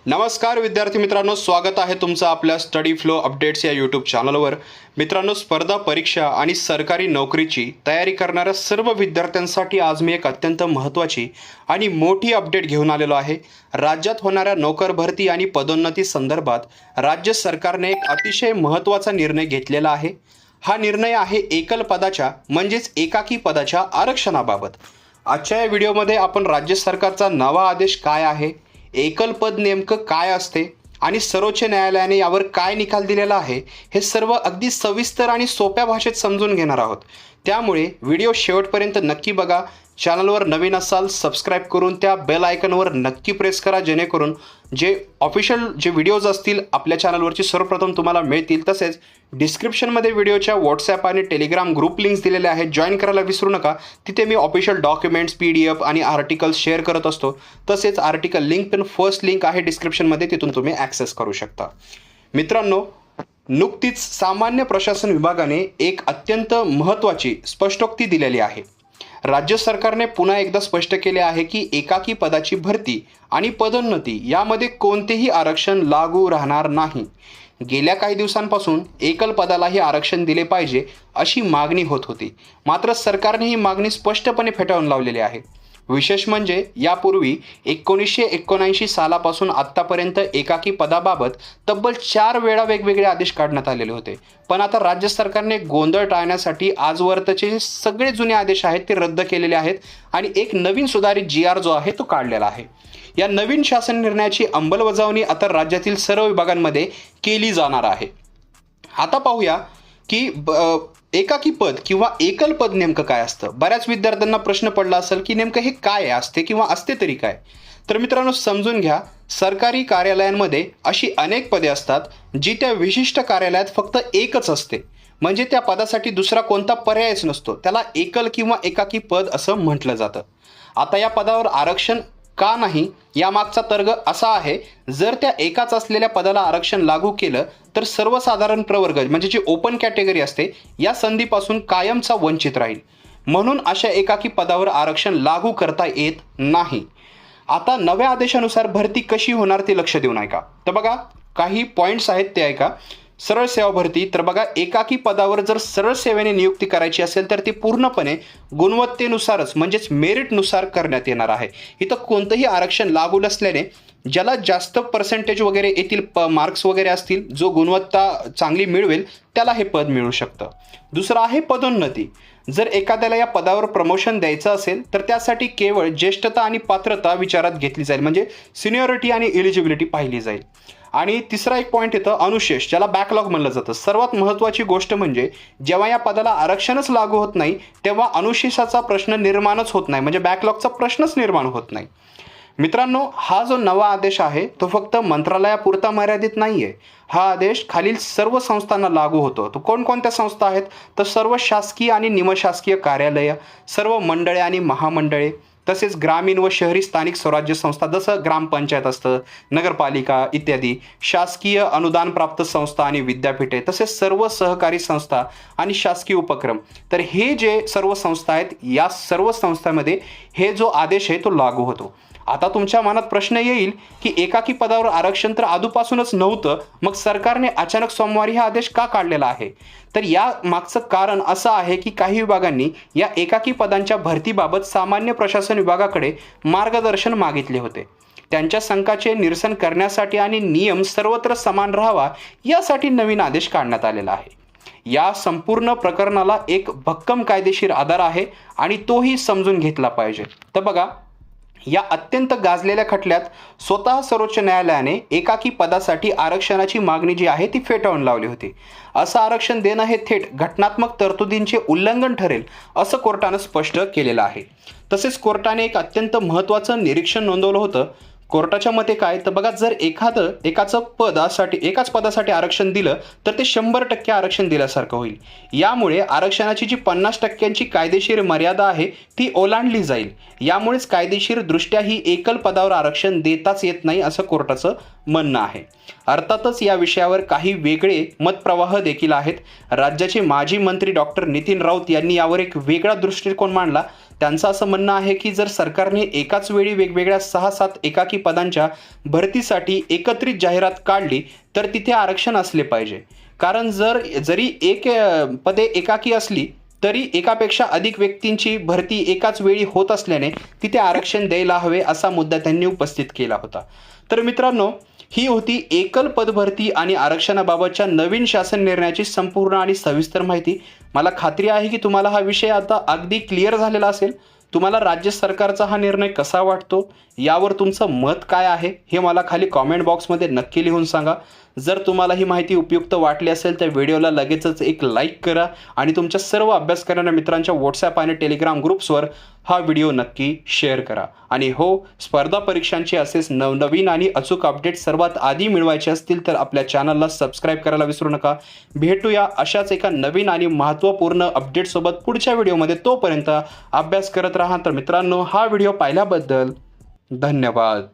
नमस्कार विद्यार्थी मित्रांनो, स्वागत आहे तुमचं आपल्या स्टडी फ्लो अपडेट्स या यूट्यूब चॅनलवर। मित्रांनो, स्पर्धा परीक्षा आणि सरकारी नोकरीची तयारी करणाऱ्या सर्व विद्यार्थ्यांसाठी आज मी एक अत्यंत महत्त्वाची आणि मोठी अपडेट घेऊन आलेलो आहे। राज्यात होणाऱ्या नोकर भरती आणि पदोन्नती संदर्भात राज्य सरकारने एक अतिशय महत्त्वाचा निर्णय घेतलेला आहे। हा निर्णय आहे एकल पदाच्या म्हणजेच एकाकी पदाच्या आरक्षणाबाबत। आजच्या या व्हिडिओमध्ये आपण राज्य सरकारचा नवा आदेश काय आहे, एकल पद नेमकं काय असते आणि सर्वोच्च न्यायालयाने यावर काय निकाल दिलेला आहे हे सर्व अगदी सविस्तर आणि सोप्या भाषेत समजून घेणार आहोत। त्यामुळे व्हिडिओ शेवटपर्यंत नक्की बघा। चॅनलवर नवीन असाल सबस्क्राइब करून त्या बेल आयकॉनवर नक्की प्रेस करा, जेणेकरून जे ऑफिशियल व्हिडिओज असतील आपल्या चॅनलवरची सर्वप्रथम तुम्हाला मिळतील। तसेच डिस्क्रिप्शनमध्ये व्हिडिओच्या व्हॉट्सॲप आणि टेलिग्राम ग्रुप लिंक्स दिलेले आहेत, जॉईन करायला विसरू नका। तिथे मी ऑफिशियल डॉक्युमेंट्स, PDF आणि आर्टिकल्स शेअर करत असतो। तसेच आर्टिकल लिंक पण फर्स्ट लिंक आहे डिस्क्रिप्शनमध्ये, तिथून तुम्ही ॲक्सेस करू शकता। मित्रांनो, नुकतीच सामान्य प्रशासन विभागाने एक अत्यंत महत्त्वाची स्पष्टोक्ती दिलेली आहे। राज्य सरकारने पुन्हा एकदा स्पष्ट केले आहे की एकाकी पदाची भरती आणि पदोन्नती यामध्ये कोणतेही आरक्षण लागू राहणार नाही। गेल्या काही दिवसांपासून एकल पदालाही आरक्षण दिले पाहिजे अशी मागणी होत होती, मात्र सरकारने ही मागणी स्पष्टपणे फेटाळून लावलेली आहे। विशेष म्हणजे यापूर्वी 1979 सालापासून आत्तापर्यंत एकाकी पदाबाबत तब्बल 4 वेळा वेगवेगळे आदेश काढण्यात आलेले होते, पण आता राज्य सरकारने गोंधळ टाळण्यासाठी आजवरचे सगळे जुने आदेश आहेत ते रद्द केलेले आहेत आणि एक नवीन सुधारित GR जो आहे तो काढलेला आहे। या नवीन शासन निर्णयाची अंमलबजावणी आता राज्यातील सर्व विभागांमध्ये केली जाणार आहे। आता पाहूया की एकाकी पद किंवा एकल पद नेमकं काय असतं। बऱ्याच विद्यार्थ्यांना प्रश्न पडला असेल की नेमकं हे काय असते किंवा असते तरी काय। तर मित्रांनो, समजून घ्या, सरकारी कार्यालयांमध्ये अशी अनेक पदे असतात जी त्या विशिष्ट कार्यालयात फक्त एकच असते, म्हणजे त्या पदासाठी दुसरा कोणता पर्यायच नसतो। त्याला एकल किंवा एकाकी पद असं म्हटलं जातं। आता या पदावर आरक्षण का नाही यामागचा तर्क असा आहे, जर त्या एकाच असलेल्या पदाला आरक्षण लागू केलं तर सर्वसाधारण प्रवर्ग म्हणजे जी ओपन कॅटेगरी असते या संधीपासून कायमचा वंचित राहील, म्हणून अशा एकाकी पदावर आरक्षण लागू करता येत नाही। आता नव्या आदेशानुसार भरती कशी होणार ते लक्ष देऊन ऐका। तर बघा, काही पॉइंट्स आहेत ते ऐका। सरळ सेवा भरती, तर बघा, एकाकी पदावर जर सरळ सेवेने नियुक्ती करायची असेल तर ती पूर्णपणे गुणवत्तेनुसारच म्हणजेच मेरिटनुसार करण्यात येणार आहे। इथं कोणतंही आरक्षण लागू नसल्याने ज्याला जास्त पर्सेंटेज वगैरे येतील, मार्क्स वगैरे असतील, जो गुणवत्ता चांगली मिळवेल त्याला हे पद मिळू शकतं। दुसरं आहे पदोन्नती। जर एखाद्याला या पदावर प्रमोशन द्यायचं असेल तर त्यासाठी केवळ ज्येष्ठता आणि पात्रता विचारात घेतली जाईल, म्हणजे सिनियरिटी आणि एलिजिबिलिटी पाहिली जाईल। आणि तिसरा एक पॉईंट येतं अनुशेष, ज्याला बॅकलॉग म्हणलं जातं। सर्वात महत्त्वाची गोष्ट म्हणजे जेव्हा या पदाला आरक्षणच लागू होत नाही तेव्हा अनुशेषाचा प्रश्न निर्माणच होत नाही, म्हणजे बॅकलॉगचा प्रश्नच निर्माण होत नाही। मित्रांनो, हा जो नवा आदेश आहे तो फक्त मंत्रालयापुरता मर्यादित नाही आहे। हा आदेश खालील सर्व संस्थांना लागू होतो। तो कोणकोणत्या संस्था आहेत तर सर्व शासकीय आणि निमशासकीय कार्यालय, सर्व मंडळे आणि महामंडळे, तसेच ग्रामीण व शहरी स्थानिक स्वराज्य संस्था जसं ग्रामपंचायत असतं, नगरपालिका इत्यादी, शासकीय अनुदान प्राप्त संस्था आणि विद्यापीठे, तसेच सर्व सहकारी संस्था आणि शासकीय उपक्रम। तर हे जे सर्व संस्था आहेत या सर्व संस्थांमध्ये हे जो आदेश आहे तो लागू होतो। आता तुमच्या मनात प्रश्न येईल की एकाकी पदावर आरक्षण तर आधीपासूनच नव्हतं, मग सरकारने अचानक सोमवारी हा आदेश का काढलेला आहे। तर या मागचं कारण असं आहे की काही विभागांनी या एकाकी पदांच्या भरतीबाबत सामान्य प्रशासन विभागाकडे मार्गदर्शन मागितले होते। त्यांच्या शंकाचे निरसन करण्यासाठी आणि नियम सर्वत्र समान राहावा यासाठी नवीन आदेश काढण्यात आलेला आहे। या संपूर्ण प्रकरणाला एक भक्कम कायदेशीर आधार आहे आणि तोही समजून घेतला पाहिजे। तर बघा, या अत्यंत गाजलेल्या खटल्यात स्वतः सर्वोच्च न्यायालयाने एकाकी पदासाठी आरक्षणाची मागणी जी आहे ती फेटाळून लावली होती। असं आरक्षण देणं हे थेट घटनात्मक तरतुदींचे उल्लंघन ठरेल असं कोर्टानं स्पष्ट केलेलं आहे। तसेच कोर्टाने एक अत्यंत महत्त्वाचं निरीक्षण नोंदवलं होतं। कोर्टाच्या मते काय तर बघा, जर एकाच पदासाठी आरक्षण दिलं तर ते 100% आरक्षण दिल्यासारखं होईल। यामुळे आरक्षणाची जी 50% कायदेशीर मर्यादा आहे ती ओलांडली जाईल। यामुळेच कायदेशीर दृष्ट्या ही एकल पदावर आरक्षण देताच येत नाही असं कोर्टाचं म्हणणं आहे। अर्थातच या विषयावर काही वेगळे मतप्रवाह देखील आहेत। राज्याचे माजी मंत्री डॉक्टर नितीन राऊत यांनी यावर एक वेगळा दृष्टिकोन मांडला। त्यांचं असं म्हणणं आहे की जर सरकारने एकाच वेळी वेगवेगळ्या 6-7 एकाकी पदांच्या भरतीसाठी एकत्रित जाहिरात काढली तर तिथे आरक्षण असले पाहिजे. कारण जरी पदे एकाकी असली तरी एकापेक्षा अधिक व्यक्तींची भरती एकाच वेळी होत असल्याने तिथे आरक्षण द्यायला हवे असा मुद्दा त्यांनी उपस्थित केला होता. तर मित्रांनो, ही होती एकल पदभरती आणि आरक्षणाबाबतच्या नवीन शासन निर्णयाची संपूर्ण आणि सविस्तर माहिती. मला खात्री आहे की तुम्हाला हा विषय आता अगदी क्लिअर झालेला असेल. तुम्हाला राज्य सरकारचा हा निर्णय कसा वाटतो, यावर तुमचं मत काय आहे हे मला खाली कॉमेंट बॉक्समध्ये नक्की लिहून सांगा. जर तुम्हाला ही माहिती उपयुक्त वाटली असेल तर व्हिडिओला लगेचच एक लाईक करा आणि तुमच्या सर्व अभ्यास करणाऱ्या मित्रांच्या व्हॉट्सॲप आणि टेलिग्राम ग्रुप्सवर हा व्हिडिओ नक्की शेअर करा. आणि हो, स्पर्धा परीक्षांचे असेच नवनवीन आणि अचूक अपडेट सर्वात आधी मिळवायचे असतील तर आपल्या चॅनलला सबस्क्राईब करायला विसरू नका. भेटूया अशाच एका नवीन आणि महत्त्वपूर्ण अपडेटसोबत पुढच्या व्हिडिओमध्ये. तोपर्यंत अभ्यास करत राहा. तर मित्रांनो, हा व्हिडिओ पाहिल्याबद्दल धन्यवाद.